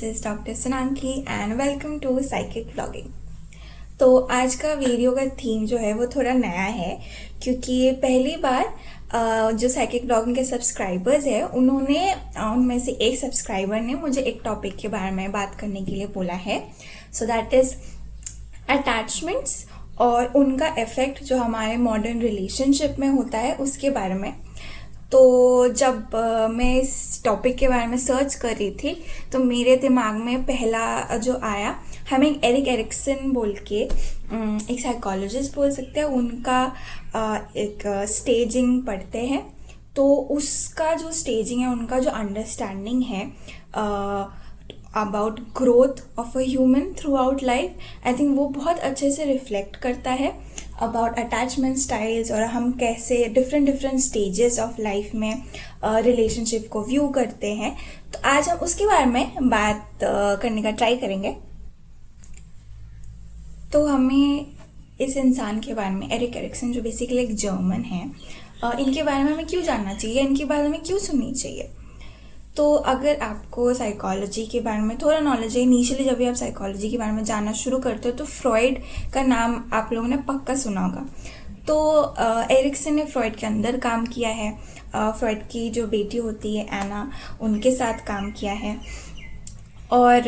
Is doctor Sonanki and welcome to psychic blogging. तो आज का वीडियो का थीम जो है वो थोड़ा नया है क्योंकि पहली बार जो साइकिक ब्लॉगिंग के सब्सक्राइबर्स है उन्होंने उनमें से एक सब्सक्राइबर ने मुझे एक टॉपिक के बारे में बात करने के लिए बोला है। सो दैट इज अटैचमेंट्स और उनका इफेक्ट जो हमारे मॉडर्न रिलेशनशिप में होता है उसके बारे में। तो जब मैं इस टॉपिक के बारे में सर्च कर रही थी तो मेरे दिमाग में पहला जो आया, हमें एरिक एरिक्सन बोल के एक साइकोलॉजिस्ट बोल सकते हैं, उनका एक स्टेजिंग पढ़ते हैं। तो उसका जो स्टेजिंग है, उनका जो अंडरस्टैंडिंग है about growth of a human through out life, I think वो बहुत अच्छे से रिफ्लेक्ट करता है अबाउट अटैचमेंट स्टाइल्स और हम कैसे डिफरेंट स्टेजेस ऑफ लाइफ में रिलेशनशिप को व्यू करते हैं। तो आज हम उसके बारे में बात करने का ट्राई करेंगे। तो हमें इस इंसान के बारे में, एरिक एरिक्सन जो बेसिकली एक जर्मन है, इनके बारे में हमें क्यों जानना चाहिए, इनके बारे में क्यों सुननी चाहिए। तो अगर आपको साइकोलॉजी के बारे में थोड़ा नॉलेज है, इनिशियली जब भी आप साइकोलॉजी के बारे में जानना शुरू करते हो तो फ्रॉइड का नाम आप लोगों ने पक्का सुना होगा। तो एरिक्सन ने फ्रॉइड के अंदर काम किया है, फ्रॉइड की जो बेटी होती है एना, उनके साथ काम किया है। और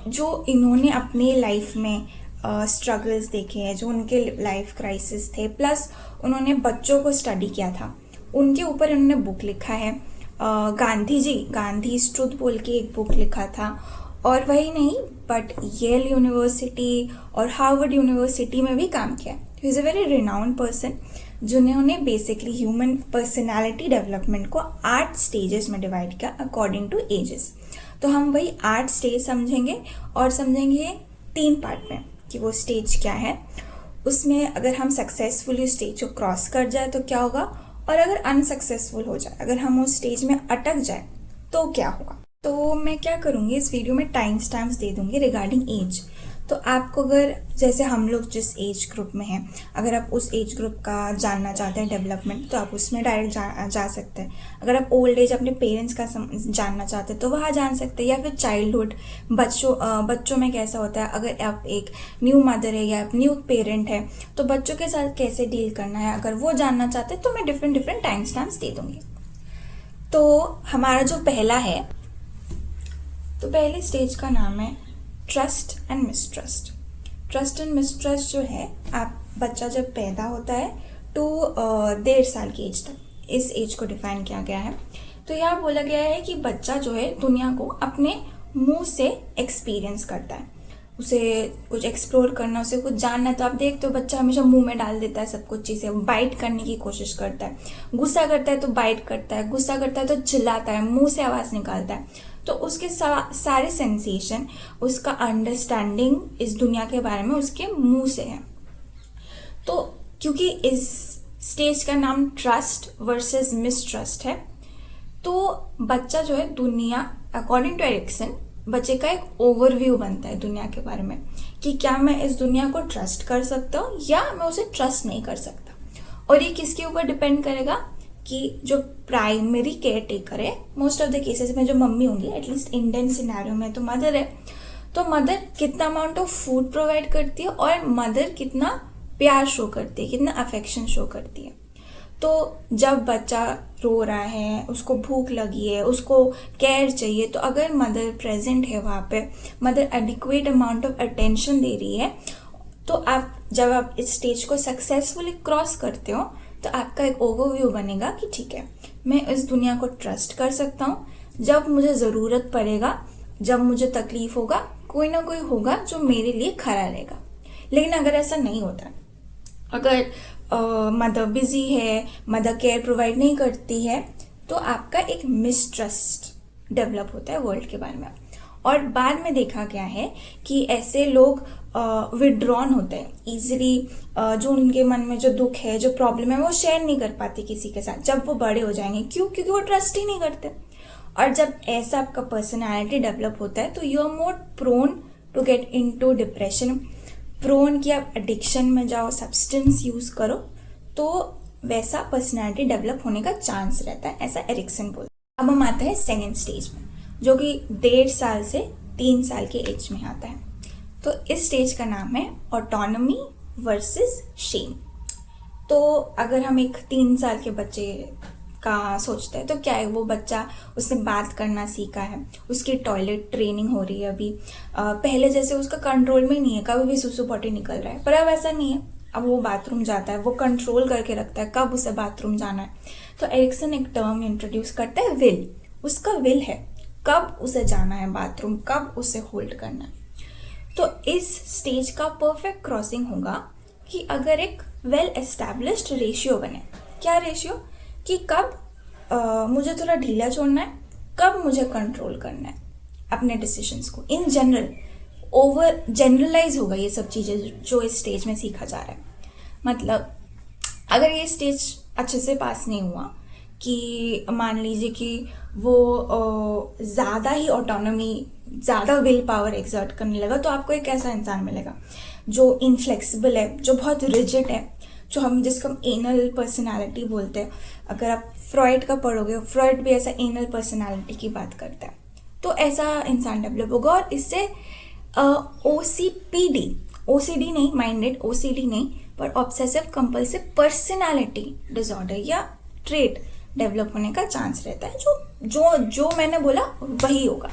जो इन्होंने अपनी लाइफ में स्ट्रगल्स देखे हैं, जो उनके लाइफ क्राइसिस थे, प्लस उन्होंने बच्चों को स्टडी किया था, उनके ऊपर उन्होंने बुक लिखा है। गांधी ट्रुथ बोल के एक बुक लिखा था। और वही नहीं बट येल यूनिवर्सिटी और हार्वर्ड यूनिवर्सिटी में भी काम किया। He is a very renowned person जिन्होंने बेसिकली ह्यूमन पर्सनालिटी डेवलपमेंट को 8 स्टेजेस में डिवाइड किया अकॉर्डिंग टू एजेस। तो हम वही 8 स्टेज समझेंगे और समझेंगे 3 पार्ट में कि वो स्टेज क्या है, उसमें अगर हम सक्सेसफुली स्टेज को क्रॉस कर जाए तो क्या होगा, और अगर अनसक्सेसफुल हो जाए, अगर हम उस स्टेज में अटक जाए तो क्या होगा। तो मैं क्या करूँगी, इस वीडियो में टाइम स्टैम्प्स दे दूँगी रिगार्डिंग एज। तो आपको अगर, जैसे हम लोग जिस एज ग्रुप में हैं, अगर आप उस एज ग्रुप का जानना चाहते हैं डेवलपमेंट, तो आप उसमें डायरेक्ट जा सकते हैं। अगर आप ओल्ड एज अपने पेरेंट्स का जानना चाहते हैं तो वहाँ जान सकते हैं, या फिर चाइल्डहुड बच्चों में कैसा होता है, अगर आप एक न्यू मदर है या आप न्यू पेरेंट है तो बच्चों के साथ कैसे डील करना है, अगर वो जानना चाहते हैं तो मैं डिफरेंट टाइम स्टैम्प्स दे दूँगी। तो हमारा जो पहला है, तो पहले स्टेज का नाम है trust and mistrust. Trust and mistrust जो है, बच्चा जब पैदा होता है तो 1.5 साल की एज तक, इस एज को डिफाइन किया गया है। तो यहाँ बोला गया है कि बच्चा जो है दुनिया को अपने मुंह से एक्सपीरियंस करता है, उसे कुछ एक्सप्लोर करना, उसे कुछ जानना है। तो आप देखते हो बच्चा हमेशा मुंह में डाल देता है सब कुछ चीज़ें, बाइट करने की कोशिश करता है, गुस्सा करता है तो बाइट करता है, गुस्सा करता है तो चिल्लाता है, मुंह से आवाज़ निकालता है। तो उसके सारे सेंसेशन, उसका अंडरस्टैंडिंग इस दुनिया के बारे में उसके मुंह से है। तो क्योंकि इस स्टेज का नाम ट्रस्ट वर्सेस मिसट्रस्ट है, तो बच्चा जो है दुनिया, अकॉर्डिंग टू एरिक्सन, बच्चे का एक ओवरव्यू बनता है दुनिया के बारे में कि क्या मैं इस दुनिया को ट्रस्ट कर सकता हूँ या मैं उसे ट्रस्ट नहीं कर सकता। और ये किसके ऊपर डिपेंड करेगा कि जो प्राइमरी केयर टेकर है, मोस्ट ऑफ द केसेस में जो मम्मी होंगी, एटलीस्ट इंडियन सिनेरियो में तो मदर है, तो मदर कितना अमाउंट ऑफ फूड प्रोवाइड करती है और मदर कितना प्यार शो करती है, कितना अफेक्शन शो करती है। तो जब बच्चा रो रहा है, उसको भूख लगी है, उसको केयर चाहिए, तो अगर मदर प्रेजेंट है वहाँ पे, mother adequate amount of attention दे रही है, तो जब आप इस स्टेज को सक्सेसफुली क्रॉस करते हो तो आपका एक ओवरव्यू बनेगा कि ठीक है, मैं इस दुनिया को ट्रस्ट कर सकता हूँ। जब मुझे ज़रूरत पड़ेगा, जब मुझे तकलीफ होगा, कोई ना कोई होगा जो मेरे लिए खड़ा रहेगा। लेकिन अगर ऐसा नहीं होता, अगर मदर बिजी है, मदर केयर प्रोवाइड नहीं करती है, तो आपका एक मिसट्रस्ट डेवलप होता है वर्ल्ड के बारे में। और बाद में देखा गया है कि ऐसे लोग विड्रॉन होते हैं ईजिली, जो उनके मन में जो दुख है, जो प्रॉब्लम है, वो शेयर नहीं कर पाते किसी के साथ जब वो बड़े हो जाएंगे। क्यों? क्योंकि वो ट्रस्ट ही नहीं करते। और जब ऐसा आपका पर्सनालिटी डेवलप होता है तो you are more prone to get into depression, prone कि आप एडिक्शन में जाओ, सब्सटेंस यूज करो, तो वैसा पर्सनालिटी डेवलप होने का चांस रहता है, ऐसा एरिक्सन बोलता है। अब हम आते हैं सेकेंड स्टेज में, जो कि 1.5 साल से 3 साल के एज में आता है। तो इस स्टेज का नाम है ऑटोनॉमी वर्सेस शेम। तो अगर हम एक 3 साल के बच्चे का सोचते हैं तो क्या है, वो बच्चा, उसने बात करना सीखा है, उसकी टॉयलेट ट्रेनिंग हो रही है अभी। पहले जैसे उसका कंट्रोल में नहीं है, कभी भी सुसु पॉटी निकल रहा है, पर अब ऐसा नहीं है। अब वो बाथरूम जाता है, वो कंट्रोल करके रखता है कब उसे बाथरूम जाना है। तो एरिक्सन एक टर्म इंट्रोड्यूस करता है, विल। उसका विल है कब उसे जाना है बाथरूम, कब उसे होल्ड करना है। तो इस स्टेज का परफेक्ट क्रॉसिंग होगा कि अगर एक वेल एस्टैब्लिश्ड रेशियो बने। क्या रेशियो? कि कब मुझे थोड़ा ढीला छोड़ना है, कब मुझे कंट्रोल करना है अपने डिसीजंस को। इन जनरल ओवर जनरलाइज होगा ये सब चीज़ें जो इस स्टेज में सीखा जा रहा है। मतलब अगर ये स्टेज अच्छे से पास नहीं हुआ, कि मान लीजिए कि वो ज़्यादा ही ऑटोनॉमी, ज़्यादा विल पावर एक्सर्ट करने लगा, तो आपको एक ऐसा इंसान मिलेगा जो इनफ्लेक्सिबल है, जो बहुत रिजिड है, जो जिसको हम एनल पर्सनालिटी बोलते हैं। अगर आप फ्रॉइड का पढ़ोगे, फ्रॉइड भी ऐसा एनल पर्सनालिटी की बात करता है। तो ऐसा इंसान डेवलप होगा और इससे ओसीडी नहीं, माइंडेड ओसीडी नहीं, पर ऑब्सेसिव कंपल्सिव पर्सनालिटी डिसऑर्डर या ट्रेट डेवलप होने का चांस रहता है। जो मैंने बोला वही होगा।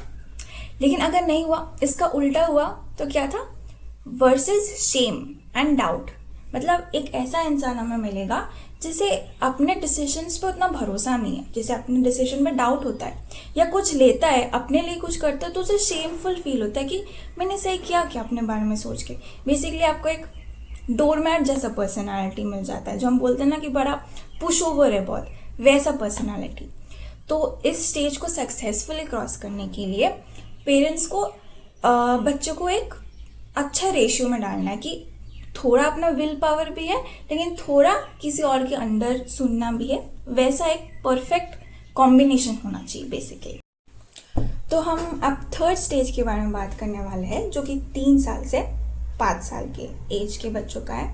लेकिन अगर नहीं हुआ, इसका उल्टा हुआ, तो क्या था? Versus shame and doubt. मतलब एक ऐसा इंसान हमें मिलेगा जिसे अपने डिसीजंस पे उतना भरोसा नहीं है, जिसे अपने डिसीजन में डाउट होता है, या कुछ लेता है, अपने लिए कुछ करता है तो उसे शेमफुल फील होता है कि मैंने सही किया क्या अपने बारे में सोच के। बेसिकली आपको एक डोरमैट जैसा पर्सनालिटी मिल जाता है, जो हम बोलते हैं ना कि बड़ा पुश ओवर है बहुत, वैसा पर्सनालिटी। तो इस स्टेज को सक्सेसफुली क्रॉस करने के लिए पेरेंट्स को बच्चों को एक अच्छा रेशियो में डालना है कि थोड़ा अपना विल पावर भी है, लेकिन थोड़ा किसी और के अंडर सुनना भी है। वैसा एक परफेक्ट कॉम्बिनेशन होना चाहिए बेसिकली। तो हम अब थर्ड स्टेज के बारे में बात करने वाले हैं, जो कि 3 साल से 5 साल के एज के बच्चों का है।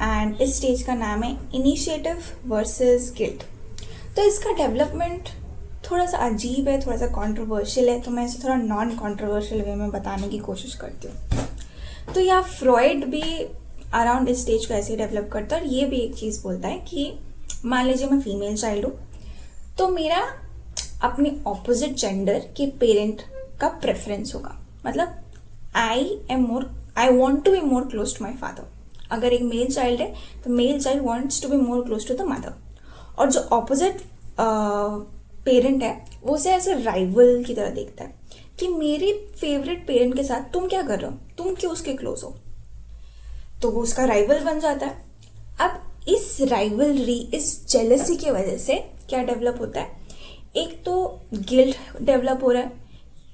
एंड इस स्टेज का नाम है इनिशिएटिव वर्सेस गिल्ट। तो इसका डेवलपमेंट थोड़ा सा अजीब है, थोड़ा सा कंट्रोवर्शियल है, तो मैं इसे थोड़ा नॉन कंट्रोवर्शियल वे में बताने की कोशिश करती हूँ। तो यहाँ फ्रॉइड भी अराउंड इस स्टेज को ऐसे ही डेवलप करता है, और ये भी एक चीज़ बोलता है कि मान लीजिए मैं फीमेल चाइल्ड हूँ, तो मेरा अपने ऑपोजिट जेंडर के पेरेंट का प्रेफरेंस होगा। मतलब I want to be more close to my father. अगर एक मेल चाइल्ड है तो male child wants to be more close to the mother, और जो ऑपोजिट पेरेंट है वो उसे ऐसे राइवल की तरह देखता है कि मेरे फेवरेट पेरेंट के साथ तुम क्या कर रहे हो, तुम क्यों उसके क्लोज हो, तो वो उसका राइवल बन जाता है। अब इस राइवलरी, इस जेलसी की वजह से क्या डेवलप होता है? एक तो गिल्ट डेवलप हो रहा है,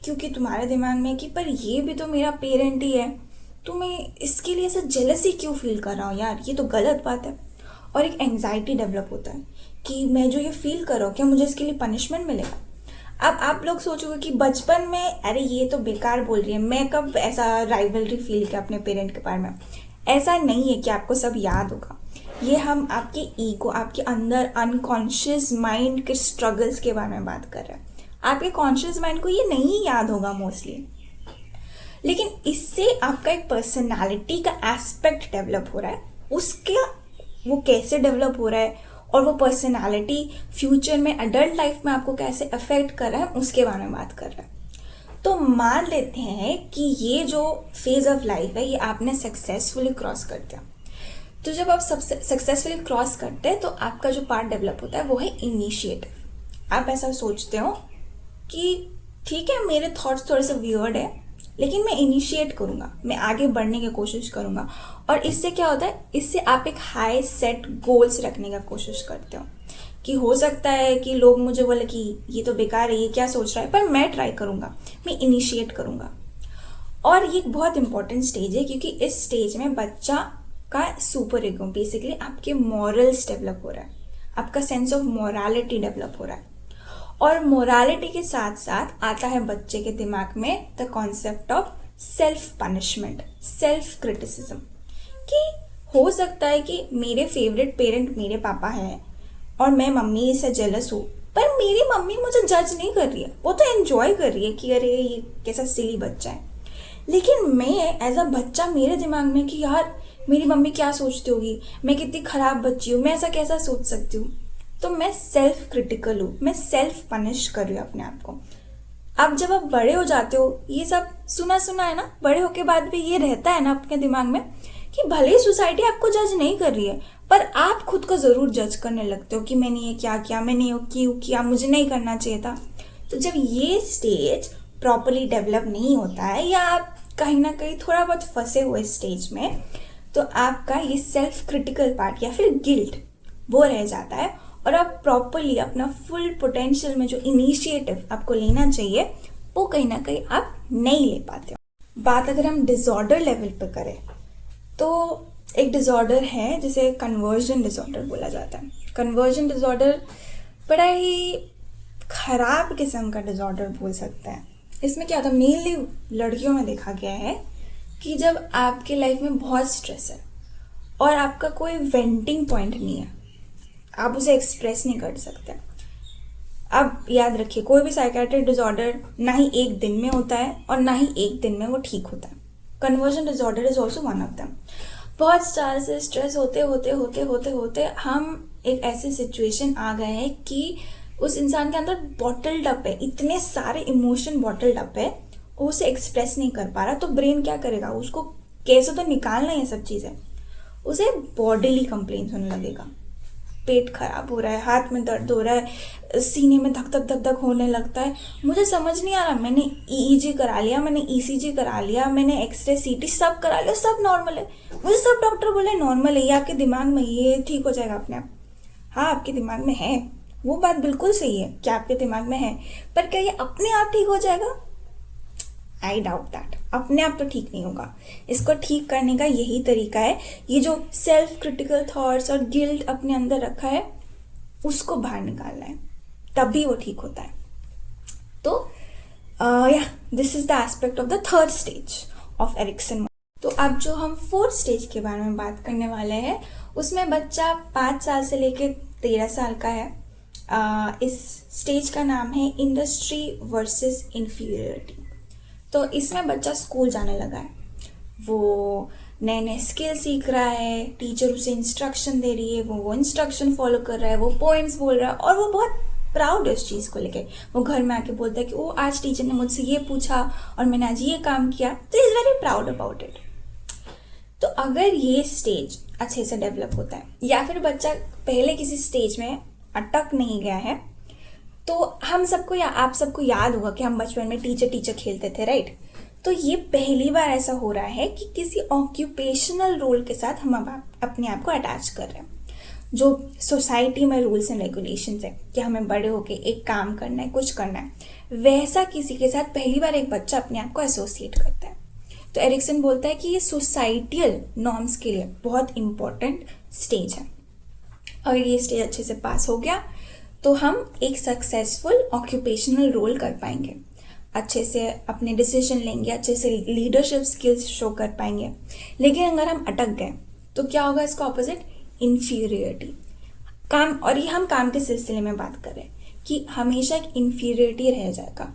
क्योंकि तुम्हारे दिमाग में कि पर ये भी तो मेरा पेरेंट ही है, तो मैं इसके लिए ऐसा जेलसी क्यों फील कर रहा हूँ यार, ये तो गलत बात है। और एक एंग्जाइटी डेवलप होता है कि मैं जो ये फील कर रहा हूँ, क्या मुझे इसके लिए पनिशमेंट मिलेगा। अब आप लोग सोचोगे कि बचपन में अरे ये तो बेकार बोल रही है, मैं कब ऐसा राइवलरी फील किया अपने पेरेंट के बारे में। ऐसा नहीं है कि आपको सब याद होगा, ये हम आपके ईगो, आपके अंदर अनकॉन्शियस माइंड के स्ट्रगल्स के बारे में बात कर रहे हैं। आपके कॉन्शियस माइंड को ये नहीं याद होगा मोस्टली, लेकिन इससे आपका एक पर्सनालिटी का एस्पेक्ट डेवलप हो रहा है। उसका वो कैसे डेवलप हो रहा है और वो पर्सनालिटी फ्यूचर में एडल्ट लाइफ में आपको कैसे अफेक्ट कर रहा है, उसके बारे में बात कर रहा है। तो मान लेते हैं कि ये जो फेज ऑफ लाइफ है ये आपने सक्सेसफुली क्रॉस कर दिया। तो जब आप सक्सेसफुली क्रॉस करते हैं तो आपका जो पार्ट डेवलप होता है वो है इनिशिएटिव। आप ऐसा सोचते हो कि ठीक है मेरे थॉट्स थोड़े से वियर्ड है, लेकिन मैं इनिशिएट करूँगा, मैं आगे बढ़ने की कोशिश करूँगा। और इससे क्या होता है, इससे आप एक हाई सेट गोल्स रखने का कोशिश करते हो कि हो सकता है कि लोग मुझे बोले कि ये तो बेकार है, ये क्या सोच रहा है, पर मैं ट्राई करूँगा, मैं इनिशिएट करूँगा। और ये एक बहुत इंपॉर्टेंट स्टेज है, क्योंकि इस स्टेज में बच्चा का सुपर ईगो, बेसिकली आपके मॉरल्स डेवलप हो रहा है, आपका सेंस ऑफ मोरालिटी डेवलप हो रहा है। और मोरालिटी के साथ साथ आता है बच्चे के दिमाग में the concept of self punishment, self criticism, कि हो सकता है कि मेरे फेवरेट पेरेंट मेरे पापा हैं और मैं मम्मी से जेलस हूँ, पर मेरी मम्मी मुझे जज नहीं कर रही है, वो तो एंजॉय कर रही है कि अरे ये कैसा सिली बच्चा है। लेकिन मैं एज अ बच्चा, मेरे दिमाग में कि यार मेरी मम्मी क्या सोचती होगी, मैं कितनी खराब बच्ची हूँ, मैं ऐसा कैसा सोच सकती हूँ। तो मैं सेल्फ क्रिटिकल हूँ, मैं सेल्फ पनिश कर रही हूँ अपने आप को। अब जब आप बड़े हो जाते हो, ये सब सुना सुना है ना, बड़े होके बाद भी ये रहता है ना अपने दिमाग में कि भले ही सोसाइटी आपको जज नहीं कर रही है, पर आप खुद को ज़रूर जज करने लगते हो कि मैंने ये क्या किया, मैंने ये क्यों किया, मुझे नहीं करना चाहिए था। तो जब ये स्टेज प्रॉपरली डेवलप नहीं होता है, या आप कहीं ना कहीं थोड़ा बहुत फंसे हुए स्टेज में, तो आपका ये सेल्फ क्रिटिकल पार्ट या फिर गिल्ट वो रह जाता है, और आप प्रॉपरली अपना फुल पोटेंशियल में जो इनिशिएटिव आपको लेना चाहिए वो कहीं ना कहीं आप नहीं ले पाते हो। बात अगर हम डिसऑर्डर लेवल पे करें, तो एक डिसऑर्डर है जिसे कन्वर्जन डिसऑर्डर बोला जाता है। कन्वर्जन डिसऑर्डर बड़ा ही खराब किस्म का डिसऑर्डर बोल सकते हैं। इसमें क्या होता है, मेनली लड़कियों में देखा गया है कि जब आपके लाइफ में बहुत स्ट्रेस है और आपका कोई वेंटिंग पॉइंट नहीं है, आप उसे एक्सप्रेस नहीं कर सकते। अब याद रखिए, कोई भी साइकेट्रिक डिसऑर्डर ना ही एक दिन में होता है और ना ही एक दिन में वो ठीक होता है। Conversion disorder is also one of them. बहुत साल से स्ट्रेस होते होते होते होते होते हम एक ऐसी सिचुएशन आ गए हैं कि उस इंसान के अंदर बॉटल्ड अप है, इतने सारे इमोशन बॉटल्ड अप है, वो उसे एक्सप्रेस नहीं कर पा रहा। तो ब्रेन क्या करेगा, उसको कैसे तो निकालना है सब चीज़ें, उसे बॉडीली कंप्लेन होने लगेगा। पेट खराब हो रहा है, हाथ में दर्द हो रहा है, सीने में धक धक धक धक होने लगता है। मुझे समझ नहीं आ रहा, मैंने ईईजी करा लिया, मैंने ईसीजी करा लिया, मैंने एक्सरे सीटी सब करा लिया, सब नॉर्मल है। मुझे सब डॉक्टर बोले नॉर्मल है, ये आपके दिमाग में, ये ठीक हो जाएगा अपने आप। हाँ, आपके दिमाग में है, वो बात बिल्कुल सही है कि आपके दिमाग में है, पर क्या ये अपने आप ठीक हो जाएगा? I doubt that. अपने आप तो ठीक नहीं होगा। इसको ठीक करने का यही तरीका है, ये जो सेल्फ क्रिटिकल थॉट्स और गिल्ट अपने अंदर रखा है उसको बाहर निकालना है, तभी वो ठीक होता है। तो या this is the aspect of the third stage of Erikson. तो अब जो हम फोर्थ स्टेज के बारे में बात करने वाले हैं, उसमें बच्चा 5 साल से लेकर 13 साल का है। इस स्टेज का नाम है इंडस्ट्री वर्सेस इंफीरियरिटी। तो इसमें बच्चा स्कूल जाने लगा है, वो नए नए स्किल सीख रहा है, टीचर उसे इंस्ट्रक्शन दे रही है, वो इंस्ट्रक्शन फॉलो कर रहा है, वो पोएम्स बोल रहा है और वो बहुत प्राउड है उस चीज़ को लेके। वो घर में आके बोलता है कि वो आज टीचर ने मुझसे ये पूछा और मैंने आज ये काम किया, तो is very proud about it. तो अगर ये स्टेज अच्छे से डेवलप होता है, या फिर बच्चा पहले किसी स्टेज में अटक नहीं गया है, तो हम सबको या आप सबको याद होगा कि हम बचपन में टीचर टीचर खेलते थे, राइट? तो ये पहली बार ऐसा हो रहा है कि किसी ऑक्यूपेशनल रोल के साथ हम अपने आप को अटैच कर रहे हैं। जो सोसाइटी में रूल्स एंड रेगुलेशंस है कि हमें बड़े होके एक काम करना है, कुछ करना है, वैसा किसी के साथ पहली बार एक बच्चा अपने आप को एसोसिएट करता है। तो एरिक्सन बोलता है कि ये सोसाइटियल नॉर्म्स के लिए बहुत इंपॉर्टेंट स्टेज है। अगर ये स्टेज अच्छे से पास हो गया तो हम एक सक्सेसफुल ऑक्यूपेशनल रोल कर पाएंगे, अच्छे से अपने डिसीजन लेंगे, अच्छे से लीडरशिप स्किल्स शो कर पाएंगे। लेकिन अगर हम अटक गए तो क्या होगा? इसका ऑपोजिट, इन्फीरियरिटी। काम, और ये हम काम के सिलसिले में बात कर रहे हैं कि हमेशा एक इन्फीरियरिटी रह जाएगा,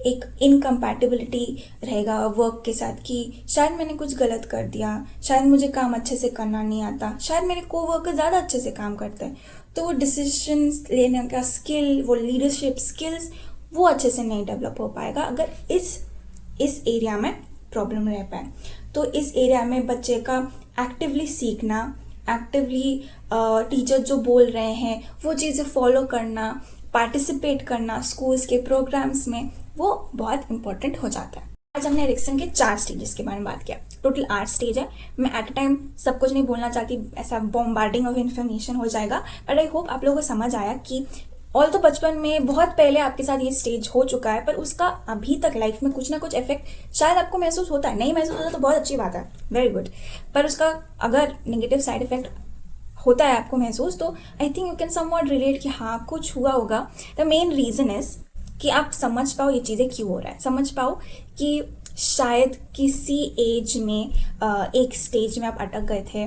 एक इनकम्पैटिबिलिटी रहेगा वर्क के साथ कि शायद मैंने कुछ गलत कर दिया, शायद मुझे काम अच्छे से करना नहीं आता, शायद मेरे कोवर्कर ज़्यादा अच्छे से काम करते हैं, तो वो डिसीजंस लेने का स्किल, वो लीडरशिप स्किल्स वो अच्छे से नहीं डेवलप हो पाएगा अगर इस एरिया में प्रॉब्लम रह पाए। तो इस एरिया में बच्चे का एक्टिवली सीखना, एक्टिवली टीचर जो बोल रहे हैं वो चीज़ें फॉलो करना, पार्टिसिपेट करना स्कूल्स के प्रोग्राम्स में, वो बहुत इंपॉर्टेंट हो जाता है। आज हमने एरिक्सन के 4 स्टेजेस के बारे में बात किया। टोटल 8 स्टेज है। मैं एट अ टाइम सब कुछ नहीं बोलना चाहती, ऐसा बॉम्बार्डिंग ऑफ इन्फॉर्मेशन हो जाएगा, बट आई होप आप लोगों को समझ आया कि ऑल तो बचपन में बहुत पहले आपके साथ ये स्टेज हो चुका है, पर उसका अभी तक लाइफ में कुछ ना कुछ इफेक्ट शायद आपको महसूस होता है। नहीं महसूस होता तो बहुत अच्छी बात है, वेरी गुड, पर उसका अगर नेगेटिव साइड इफेक्ट होता है आपको महसूस, तो I think you can somewhat relate कि हाँ कुछ हुआ होगा। द मेन रीज़न इज कि आप समझ पाओ ये चीज़ें क्यों हो रहा है, समझ पाओ कि शायद किसी एज में एक स्टेज में आप अटक गए थे,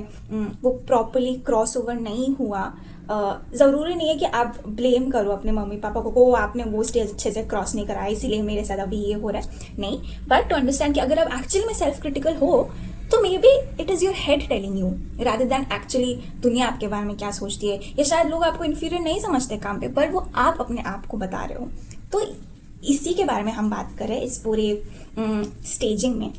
वो प्रॉपरली क्रॉस ओवर नहीं हुआ। ज़रूरी नहीं है कि आप ब्लेम करो अपने मम्मी पापा को आपने वो स्टेज अच्छे से क्रॉस नहीं कराया इसीलिए मेरे साथ अभी ये हो रहा है, नहीं। बट टू अंडरस्टैंड कि अगर आप एक्चुअली में सेल्फ क्रिटिकल हो तो may be it is your head telling you rather than actually दुनिया आपके बारे में क्या सोचती है, या शायद लोग आपको इन्फीरियर नहीं समझते काम पे, पर वो आप अपने आप को बता रहे हो। तो इसी के बारे में हम बात करें इस पूरे स्टेजिंग में।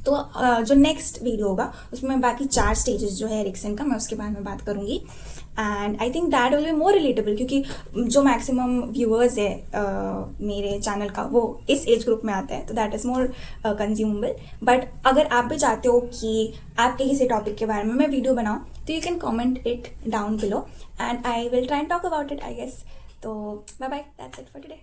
तो जो नेक्स्ट वीडियो होगा उसमें बाकी 4 स्टेजेस जो है एरिक्सन का, मैं उसके बारे में बात करूँगी। And I think that will be more relatable, क्योंकि जो मैक्सिमम व्यूअर्स है मेरे चैनल का वो इस एज ग्रुप में आता है, तो that is more consumable. But अगर आप भी चाहते हो कि आपके किसी टॉपिक के बारे में मैं वीडियो बनाऊँ तो you can comment it down below and I will try and talk about it I guess. तो bye bye, that's it for today.